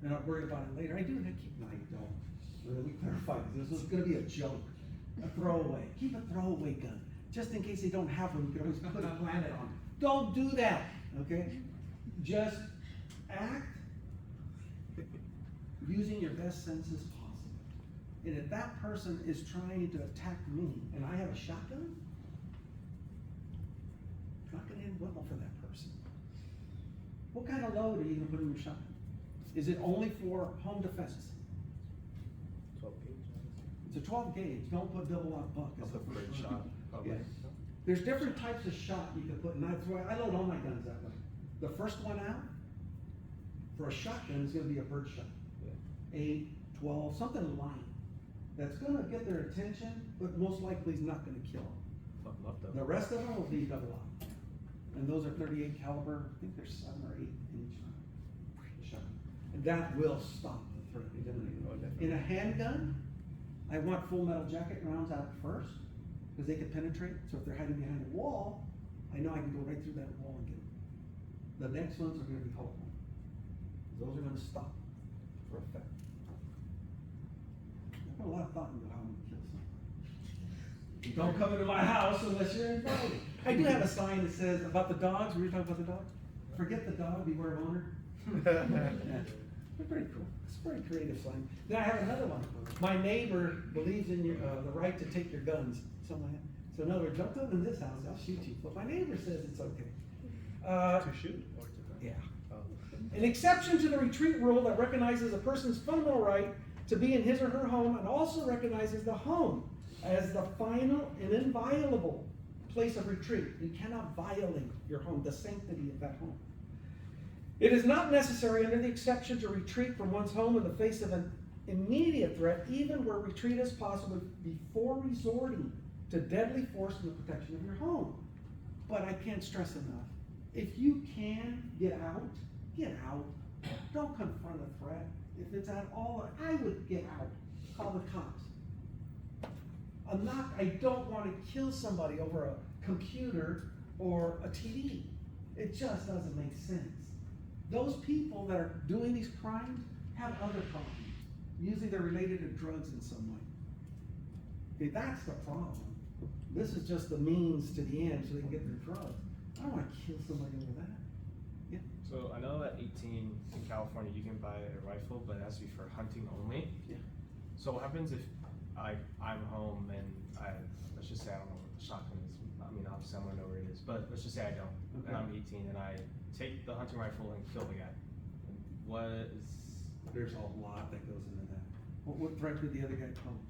And I'll worry about it later. I do keep no, I don't. Let me clarify. This is gonna be a joke. A throwaway. Keep a throwaway gun. Just in case they don't have one, you can always put a planet on it. Don't do that, okay? Just act using your best senses possible. And if that person is trying to attack me and I have a shotgun, it's not gonna end well for that person. What kind of load are you gonna put in your shotgun? Is it only for home defense?
12 gauge.
It's a 12 gauge. Don't put double out buck.
That's a great shot. Probably.
Yeah. There's different types of shot you can put, and that's why I load all my guns that way. The first one out for a shotgun is gonna be a bird shot. 8, 12, something light. That's gonna get their attention, but most likely is not gonna kill them.
Fucking love them.
The rest of them will be double out. And those are 38 caliber, I think there's 7 or 8 in each shot. And that will stop the threat, eliminate it. In a handgun, I want full metal jacket rounds out first, because they can penetrate. So if they're hiding behind a wall, I know I can go right through that wall and get them. The next ones are gonna be hollow. Those are gonna stop for effect. I put a lot of thought into how I'm gonna kill someone. Don't come into my house unless you're invited. I do have a sign that says about the dogs. We were talking about the dog. Forget the dog, beware of owner. Yeah. They're pretty cool. It's a pretty creative sign. Then I have another one. My neighbor believes in your, the right to take your guns. Something like that. So in other words, don't come in this house, I'll shoot you. But my neighbor says it's okay.
To shoot or to gun?
Yeah.
Oh.
An exception to the retreat rule that recognizes a person's fundamental right to be in his or her home and also recognizes the home as the final and inviolable place of retreat. You cannot violate your home, the sanctity of that home. It is not necessary under the exception to retreat from one's home in the face of an immediate threat, even where retreat is possible before resorting to deadly force in the protection of your home. But I can't stress enough, if you can get out, get out. Don't confront a threat. If it's at all, I would get out. Call the cops. I don't want to kill somebody over a computer or a TV. It just doesn't make sense. Those people that are doing these crimes have other problems. Usually they're related to drugs in some way. Okay, that's the problem. This is just the means to the end so they can get their drugs. I don't want to kill somebody over that. Yeah.
So I know at 18 in California you can buy a rifle, but it has to be for hunting only.
Yeah.
So what happens if I'm home and let's just say I don't know what the shotgun is. I mean, obviously I'm gonna know where it is, but let's just say I don't,
Okay.
and I'm 18 and I take the hunting rifle and kill the guy. What is?
There's a lot that goes into that. What threat did the other guy pose?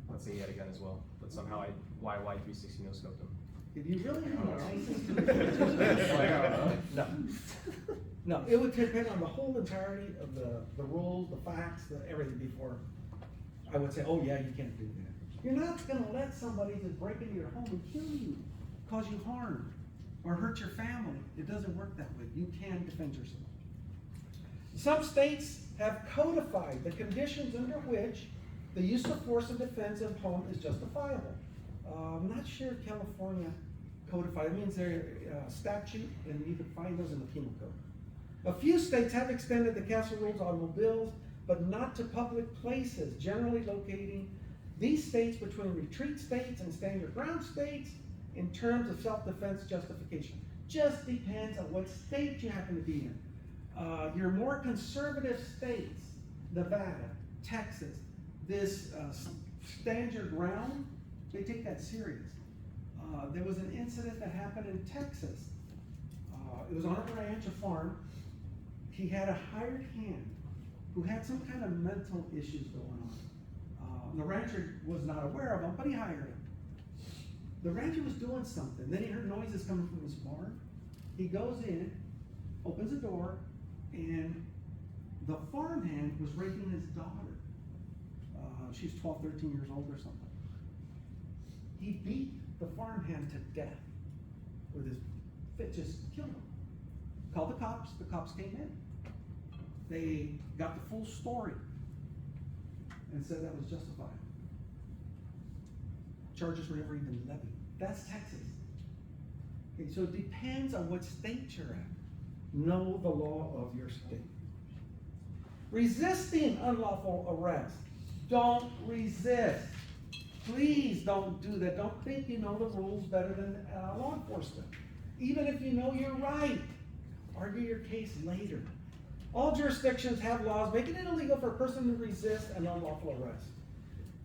Let's say he had a gun as well, but somehow I YY360 no scoped him.
If you really need a license
Like,
no. No, it would depend on the whole entirety of the rules, the facts, everything before I would say, oh yeah, you can't do that. You're not gonna let somebody just break into your home and kill you, cause you harm, or hurt your family. It doesn't work that way. You can defend yourself. Some states have codified the conditions under which the use of force in defense of home is justifiable. I'm not sure if California codified, it means they're statute, and you can find those in the penal code. A few states have extended the castle rules on automobiles, but not to public places, generally locating these states between retreat states and stand your ground states in terms of self-defense justification. Just depends on what state you happen to be in. Your more conservative states, Nevada, Texas, this stand your ground, they take that serious. There was an incident that happened in Texas. It was on a ranch, a farm. He had a hired hand who had some kind of mental issues going on. The rancher was not aware of him, but he hired him. The rancher was doing something. Then he heard noises coming from his barn. He goes in, opens the door, and the farmhand was raping his daughter. She's 12, 13 years old or something. He beat the farmhand to death with his fit, just killed him. Called the cops came in. They got the full story and said that was justified. Charges were never even levied. That's Texas. Okay, so it depends on what state you're at. Know the law of your state. Resisting unlawful arrest. Don't resist. Please don't do that. Don't think you know the rules better than law enforcement. Even if you know you're right, argue your case later. All jurisdictions have laws making it illegal for a person to resist an unlawful arrest.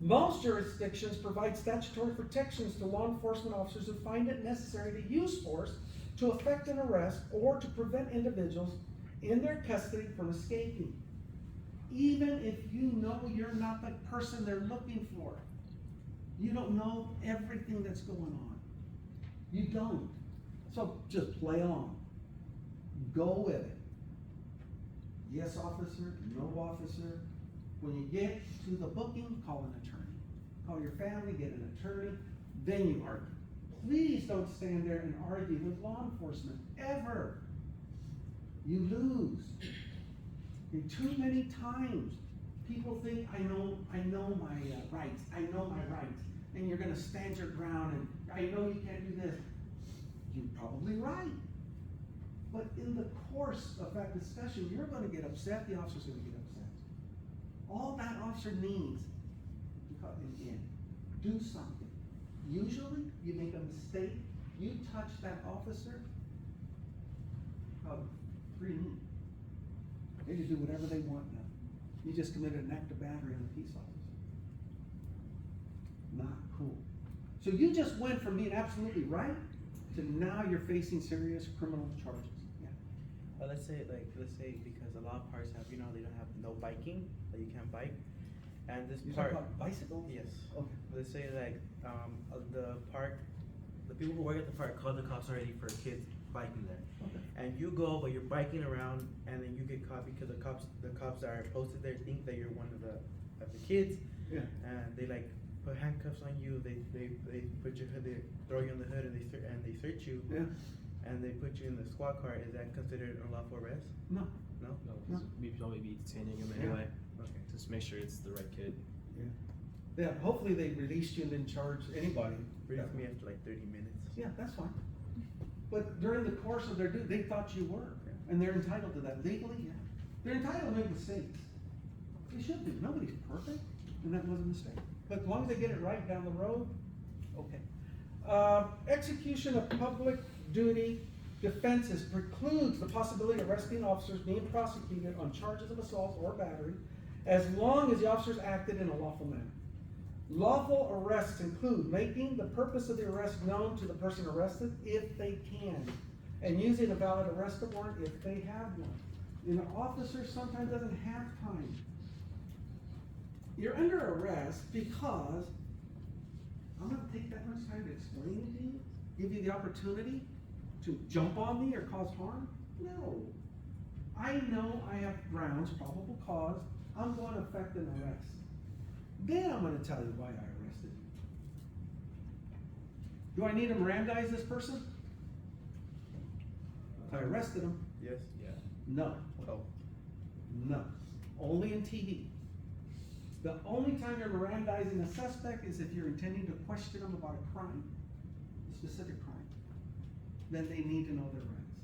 Most jurisdictions provide statutory protections to law enforcement officers who find it necessary to use force to effect an arrest or to prevent individuals in their custody from escaping. Even if you know you're not the person they're looking for. You don't know everything that's going on. You don't. So just play on. Go with it. Yes, officer, no officer. When you get to the booking, call an attorney. Call your family, get an attorney, then you argue. Please don't stand there and argue with law enforcement, ever. You lose. And too many times, people think, I know my rights, I know my rights, and you're gonna stand your ground, and I know you can't do this. You're probably right. But in the course of that discussion, you're gonna get upset, the officer's gonna get upset. All that officer needs to cut him in. Do something. Usually, you make a mistake, you touch that officer, free me. They can do whatever they want now. You just committed an act of battery on a peace officer. Not cool. So you just went from being absolutely right to now you're facing serious criminal charges. Yeah.
Let's say because a lot of parks have, they don't have no biking, like you can't bike, and this
You
park.
talking about bicycles?
Yes.
Okay.
Let's say the park, the people who work at the park called the cops already for kids biking there.
Okay.
And you go, but you're biking around, and then you get caught because the cops that are posted there think that you're one of the kids,
Yeah.
and they like put handcuffs on you. They put your hood, they throw you on the hood, and they search you.
Yeah.
And they put you in the squad car. Is that considered unlawful arrest?
No.
No.
No,
No.
'cause we'd probably be detaining him
Yeah.
anyway.
Okay.
Just make sure it's the right kid.
Yeah, hopefully they released you and didn't charge anybody.
Released me after like 30 minutes.
Yeah, that's fine. But during the course of their duty, they thought you were, and they're entitled to that legally, yeah. They're entitled to make mistakes. They should be, nobody's perfect, and that was a mistake. But as long as they get it right down the road, okay. Execution of public duty defenses precludes the possibility of arresting officers being prosecuted on charges of assault or battery as long as the officers acted in a lawful manner. Lawful arrests include making the purpose of the arrest known to the person arrested if they can, and using a valid arrest warrant if they have one. An officer sometimes doesn't have time. You're under arrest because I'm gonna take that much time to explain it to you, give you the opportunity to jump on me or cause harm? No. I know I have grounds, probable cause, I'm going to effect an arrest. Then I'm gonna tell you why I arrested you. Do I need to Mirandize this person? I arrested him.
Yes.
Yeah.
No.
Oh.
No. Only in TV. The only time you're Mirandizing a suspect is if you're intending to question them about a crime, a specific crime. Then they need to know their rights.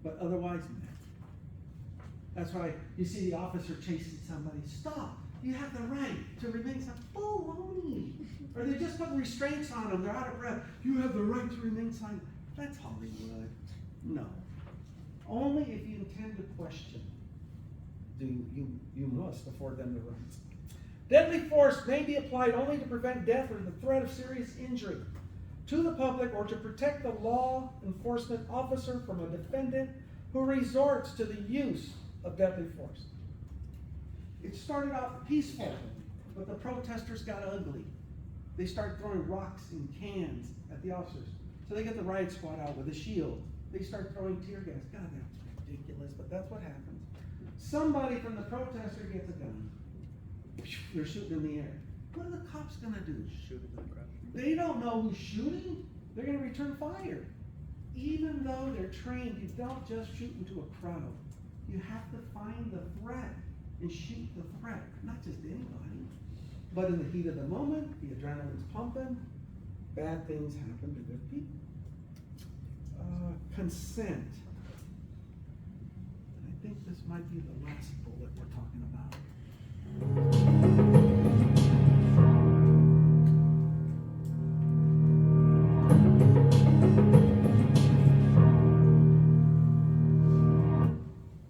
But otherwise, no. That's why you see the officer chasing somebody. Stop! You have the right to remain silent. Baloney! Or they just put restraints on them. They're out of breath. You have the right to remain silent. That's Hollywood. No. Only if you intend to question do you must afford them the rights. Deadly force may be applied only to prevent death or the threat of serious injury to the public or to protect the law enforcement officer from a defendant who resorts to the use of deadly force. It started off peaceful, but the protesters got ugly. They start throwing rocks and cans at the officers. So they get the riot squad out with a shield. They start throwing tear gas. God, that's ridiculous, but that's what happens. Somebody from the protester gets a gun. They're shooting in the air. What are the cops gonna do?
Shoot into the crowd.
They don't know who's shooting. They're gonna return fire. Even though they're trained, you don't just shoot into a crowd. You have to find the threat and shoot the threat, not just anybody. But in the heat of the moment, the adrenaline's pumping, bad things happen to good people. Consent. I think this might be the last bullet we're talking about.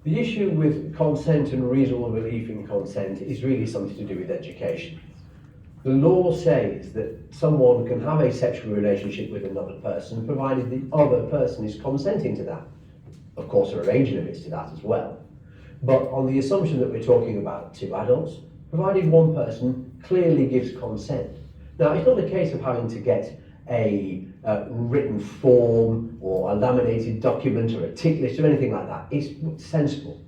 The issue with consent and reasonable belief in consent is really something to do with education. The law says that someone can have a sexual relationship with another person provided the other person is consenting to that. Of course, there are age limits to that as well. But on the assumption that we're talking about two adults, provided one person clearly gives consent. Now, it's not a case of having to get a written form or a laminated document or a tick list or anything like that. It's sensible.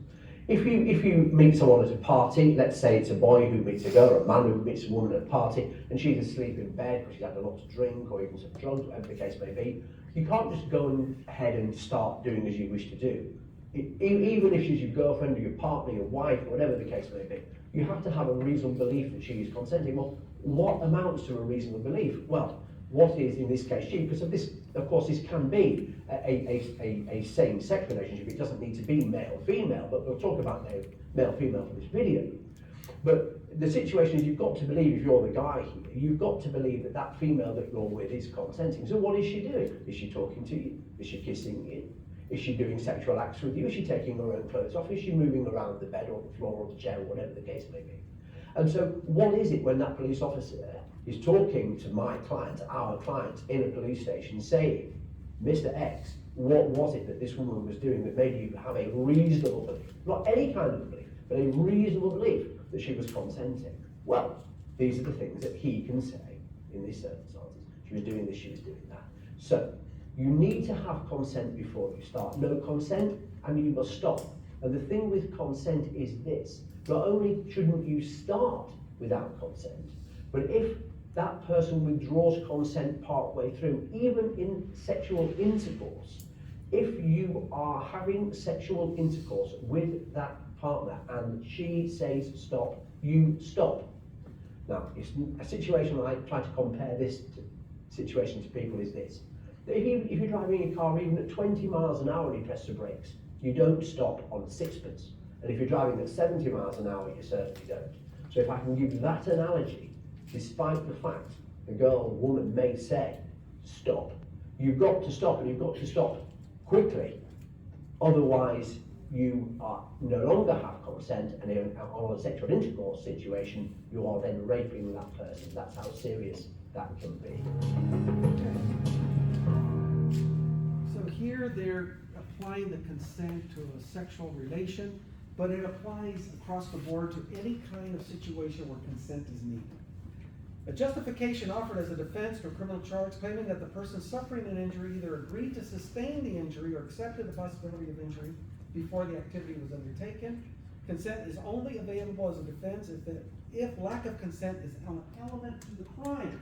If you meet someone at a party, let's say it's a boy who meets a girl or a man who meets a woman at a party and she's asleep in bed because she's had a lot to drink or even some drugs, whatever the case may be, you can't just go ahead and start doing as you wish to do. Even if she's your girlfriend or your partner, your wife, whatever the case may be, you have to have a reasonable belief that she is consenting. Well, what amounts to a reasonable belief? Well, what is in this case she? Because of course this can be a same-sex relationship. It doesn't need to be male-female, but we'll talk about male-female for this video. But the situation is you've got to believe, if you're the guy here, you've got to believe that that female that you're with is consenting. So what is she doing? Is she talking to you? Is she kissing you? Is she doing sexual acts with you? Is she taking her own clothes off? Is she moving around the bed or the floor or the chair or whatever the case may be? And so what is it when that police officer is talking to my client, our client, in a police station saying, Mr. X, What was it that this woman was doing that made you have a reasonable belief, not any kind of belief, but a reasonable belief that she was consenting? Well, these are the things that he can say in these circumstances. She was doing this, she was doing that. So, you need to have consent before you start. No consent, and you must stop. And the thing with consent is this: not only shouldn't you start without consent, but if that person withdraws consent partway through, even in sexual intercourse, if you are having sexual intercourse with that partner and she says stop, you stop. Now, it's a situation I try to compare this situation to people is this: that if you're driving a car even at 20 miles an hour and you press the brakes, you don't stop on sixpence. And if you're driving at 70 miles an hour, you certainly don't. So if I can give that analogy, despite the fact the girl, woman may say stop, you've got to stop, and you've got to stop quickly. Otherwise, you are no longer have consent, and in on a sexual intercourse situation, you are then raping that person. That's how serious that can be.
So here they're applying the consent to a sexual relation, but it applies across the board to any kind of situation where consent is needed. A justification offered as a defense to a criminal charge claiming that the person suffering an injury either agreed to sustain the injury or accepted the possibility of injury before the activity was undertaken. Consent is only available as a defense if lack of consent is an element to the crime.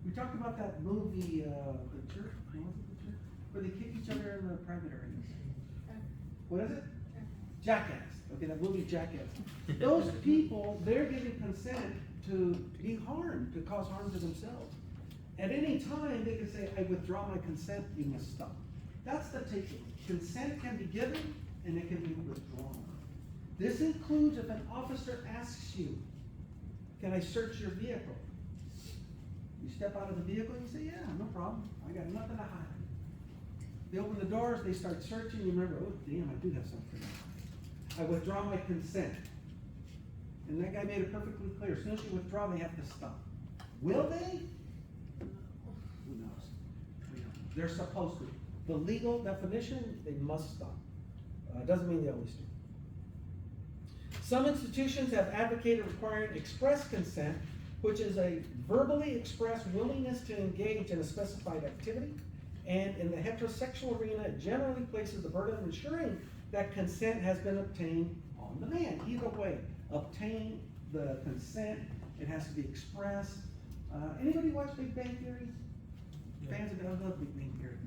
We talked about that movie, The Church, what was it, The Church? Where they kick each other in the private areas. What is it? Jackass. Okay, that movie Jackass. Those people, they're giving consent to be harmed, to cause harm to themselves. At any time, they can say, I withdraw my consent, you must stop. That's the taking. Consent can be given, and it can be withdrawn. This includes if an officer asks you, can I search your vehicle? You step out of the vehicle and you say, yeah, no problem. I got nothing to hide. They open the doors, they start searching, you remember, oh damn, I do have something to hide. I withdraw my consent. And that guy made it perfectly clear. As soon as you withdraw, they have to stop. Will they? Who knows? They're supposed to. The legal definition, they must stop. Doesn't mean they always do. Some institutions have advocated requiring express consent, which is a verbally expressed willingness to engage in a specified activity. And in the heterosexual arena, it generally places the burden of ensuring that consent has been obtained on the man. Either way, obtain the consent, it has to be expressed. Anybody watch Big Bang Theory? Yeah. Fans of it, I love Big Bang Theory.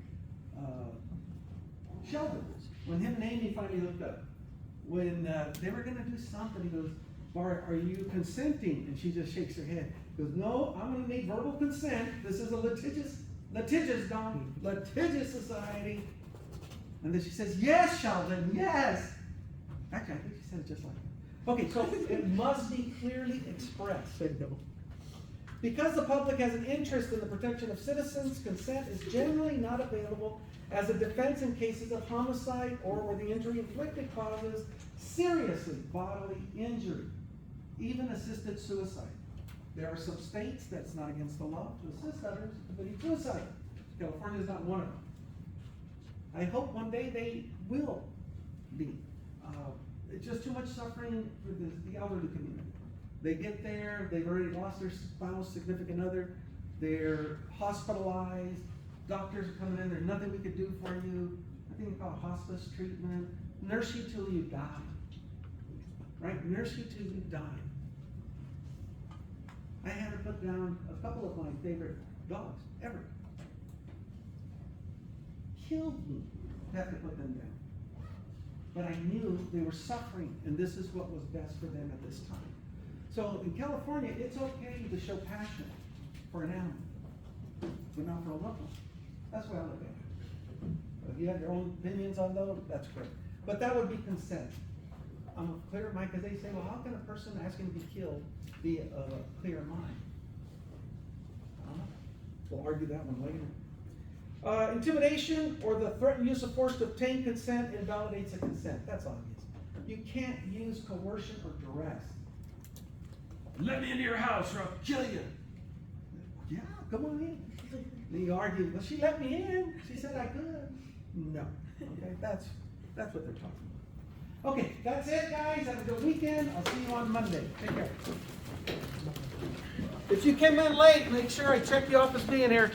Sheldon, when him and Amy finally hooked up, when they were gonna do something, he goes, Bart, are you consenting? And she just shakes her head. He goes, no, I'm gonna need verbal consent. This is a litigious society. And then she says, yes, Sheldon, yes. Actually, I think she said it just like that. Okay, so it must be clearly expressed. Because the public has an interest in the protection of citizens, consent is generally not available as a defense in cases of homicide or where the injury inflicted causes seriously bodily injury, even assisted suicide. There are some states that's not against the law to assist others to commit suicide. California is not one of them. I hope one day they will be. It's just too much suffering for the elderly community. They get there, they've already lost their spouse, significant other, they're hospitalized, doctors are coming in, there's nothing we could do for you. I think we call it hospice treatment. Nurse you till you die. Right? Nurse you till you die. I had to put down a couple of my favorite dogs ever. Killed me to have to put them down. But I knew they were suffering, and this is what was best for them at this time. So in California, it's okay to show passion for an animal, but not for a loved one. That's the way I look at it. If you have your own opinions on those, that's great. But that would be consent. I'm clear, Mike, because they say, well, how can a person asking to be killed be a clear mind? I don't know. We'll argue that one later. Intimidation or the threatened use of force to obtain consent invalidates a consent. That's obvious. You can't use coercion or duress. Let me into your house or I'll kill you. Yeah, come on in. And you argue, well, she let me in. She said I could. No. Okay, that's what they're talking about. Okay, that's it, guys. Have a good weekend. I'll see you on Monday. Take care. If you came in late, make sure I check you off as being here.